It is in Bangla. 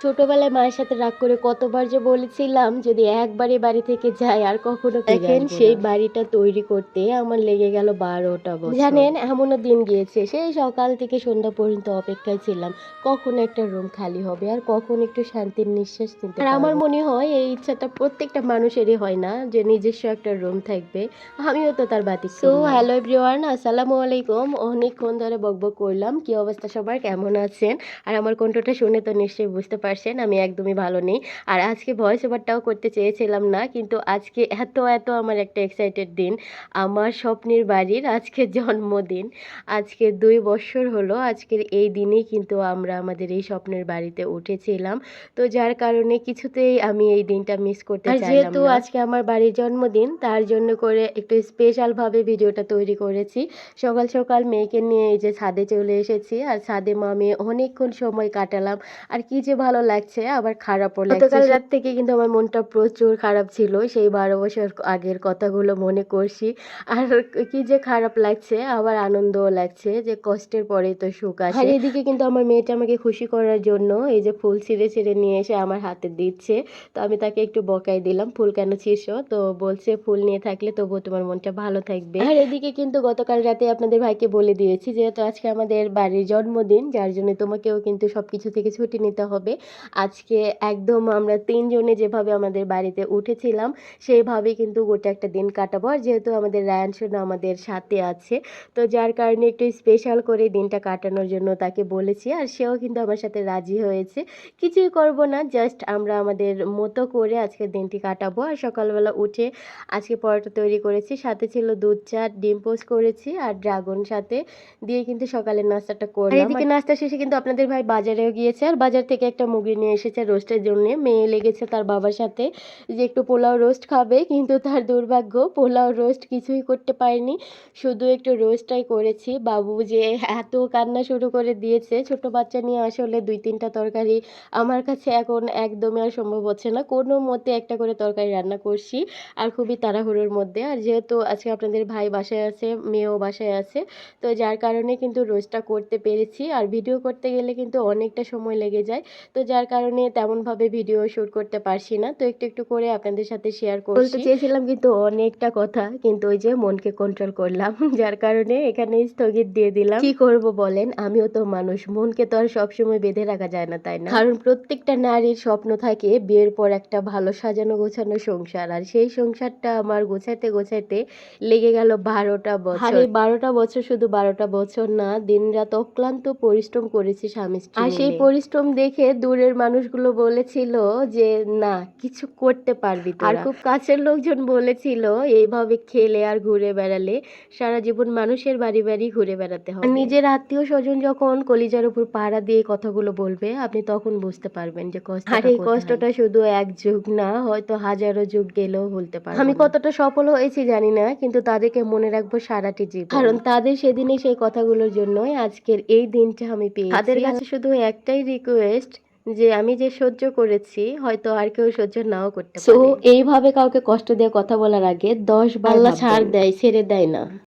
ছোটবেলায় মায়ের সাথে রাগ করে কতবার যে বলেছিলাম যদি একবারই বাড়ি থেকে যাই আর কখনো দেখেন সেই বাড়িটা তৈরি করতে আমার লেগে গেল 12টা বছর। জানেন এমনও দিন গিয়েছে সেই সকাল থেকে সন্ধ্যা পর্যন্ত অপেক্ষায় ছিলাম কখন একটা রুম খালি হবে আর কখন একটু শান্তির নিঃশ্বাস নিতে পারবো। আর আমার মনে হয় এই ইচ্ছাটা প্রত্যেকটা মানুষেরই হয় না যে নিজস্ব একটা রুম থাকবে। আমিও তো তার ব্যতিক্রম না। হ্যালো এভরিওয়ান, আসসালামু আলাইকুম। অনেকক্ষণ ধরে বকবক করলাম, কি অবস্থা সবার, কেমন আছেন? আর আমার কণ্ঠটা শুনে তো নিশ্চয়ই বুঝতে পারছেন আমি একদমই ভালো নেই। আর আজকে ভয়েস ওভারটাও করতে চেয়েছিলাম না, কিন্তু আজকে এত আমার একটা এক্সাইটেড দিন। আমার স্বপ্নের বাড়ির আজকে জন্মদিন। আজকে 2 বছর হলো আজকের এই দিনেই কিন্তু আমরা আমাদের এই স্বপ্নের বাড়িতে উঠেছিলাম। তো যার কারণে কিছুতেই আমি এই দিনটা মিস করতে চাইলাম না। আর যেহেতু আজকে আমার বাড়ির জন্মদিন তার জন্য করে একটু স্পেশালভাবে ভিডিওটা তৈরি করেছি। সকাল সকাল মেয়েকে নিয়ে এই যে ছাদে চলে এসেছি, আর ছাদে মা মেয়ে অনেকক্ষণ সময় কাটালাম। আর কি যে ভালো লাগছে আবার খারাপও লাগছে। গতকাল রাত থেকে কিন্তু আমার মনটা প্রচুর খারাপ ছিল, সেই 12 বছর আগের কথাগুলো মনে করছি। আর কি যে খারাপ লাগছে আবার আনন্দও লাগছে যে কষ্টের পরেই তো সুখ আসে। আর এদিকে কিন্তু আমার মেয়েটা আমাকে খুশি করার জন্য এই যে ফুল ছিঁড়ে নিয়ে এসে আমার হাতে দিচ্ছে। তো আমি তাকে একটু বকাই দিলাম, ফুল কেন ছিঁড়ছো? তো বলছে ফুল নিয়ে থাকলে তবুও তোমার মনটা ভালো থাকবে। আর এদিকে কিন্তু গতকাল রাতে আপনাদের ভাইকে বলে দিয়েছি যেহেতু আজকে আমাদের বাড়ির জন্মদিন, যার জন্য তোমাকেও কিন্তু সবকিছু থেকে ছুটি নিতে হবে। আজকে একদম আমরা 3 জনে যেভাবে আমাদের বাড়িতে উঠেছিলাম সেইভাবে কিন্তু গোটা একটা দিন কাটাবো। আর যেহেতু আমাদের রায়ান সোনা আমাদের সাথে আছে, তো যার কারণে একটু স্পেশাল করে দিনটা কাটানোর জন্য তাকে বলেছি, আর সেও কিন্তু আমার সাথে রাজি হয়েছে। কিছুই করব না, জাস্ট আমরা আমাদের মতো করে আজকের দিনটি কাটাবো। আর সকালবেলা উঠে আজকে পরোটা তৈরি করেছি, সাথে ছিল দুধ চা, ডিম পোস্ট করেছি আর ড্রাগন সাথে দিয়ে কিন্তু সকালের নাস্তাটা করলাম। আর এদিকে নাস্তা শেষে কিন্তু আপনাদের ভাই বাজারেও গিয়েছে, আর বাজার থেকে একটা মুরগি নিয়ে এসেছে রোস্টের জন্য। মেয়ে লেগেছে তার বাবার সাথে যে একটু পোলাও রোস্ট খাবে, কিন্তু তার দুর্ভাগ্য পোলাও রোস্ট কিছুই করতে পারিনি, শুধু একটু রোস্টটাই করেছি। বাবু যে এত কান্না শুরু করে দিয়েছে, ছোট বাচ্চা নিয়ে আসলে 2-3টা তরকারি আমার কাছে এখন একদমই আর সম্ভব হচ্ছে না। কোনো মতে একটা করে তরকারি রান্না করছি আর খুবই তাড়াহুড়োর মধ্যে। আর যেহেতু আজকে আপনাদের ভাই বাসায় আছে, মেয়েও বাসায় আছে, তো যার কারণে কিন্তু রোস্টটা করতে পেরেছি। আর ভিডিও করতে গেলে কিন্তু অনেকটা সময় লেগে যায়, তো যার কারণে তেমনভাবে ভিডিও শ্যুট করতে পারছি না। তো একটু করে আপনাদের সাথে শেয়ার করছি। বলতে চেয়েছিলাম কিন্তু অনেকটা কথা, কিন্তু ওই যে মনকে কন্ট্রোল করলাম যার কারণে এখানেই স্থগিত দিয়ে দিলাম। কি করব বলেন, আমিও তো মানুষ, মনকে তো আর সবসময় বেঁধে রাখা যায় না, তাই না? কারণ প্রত্যেকটা নারীর স্বপ্ন থাকে বিয়ের পর একটা ভালো সাজানো গোছানো সংসার, আর সেই সংসারটা আমার গোছাইতে লেগে গেল 12টা বছর। আর এই 12টা বছর শুধু 12টা বছর না, দিনরাত অক্লান্ত পরিশ্রম করেছি স্বামী স্ত্রী মিলে। আর সেই পরিশ্রম দেখে দূরের মানুষগুলো বলেছিল যে না কিছু করতে পারবি তোরা। আর খুব কাছের লোকজন বলেছিল এইভাবে খেলে আর ঘুরে বেড়ালে সারা জীবন মানুষের বাড়ি ঘুরে বেড়াতে হবে। নিজের আত্মীয় স্বজন যখন কলিজার উপর পাড়া দিয়ে কথাগুলো বলবে আপনি তখন বুঝতে পারবেন যে কষ্ট। আর এই কষ্টটা শুধু এক যুগ না, হয়তো হাজারো যুগ গেলেও ভুলতে পারবো। আমি কতটা সফল হয়েছি জানি না, কিন্তু তাদেরকে মনে রাখবো সারাটি জীবন, কারণ তাদের সেদিনই সেই কথাগুলোর জন্যই আজকের এই দিনটা আমি পেয়েছি। তাদের কাছে শুধু একটাই রিকোয়েস্ট যে আমি যে সহ্য করেছি হয়তো আর কেউ সহ্য নাও করতে পারে। এইভাবে কাউকে কষ্ট দিয়ে কথা বলার আগে 10 বার আল্লাহ ছাড় দেয়, ছেড়ে দেয় না।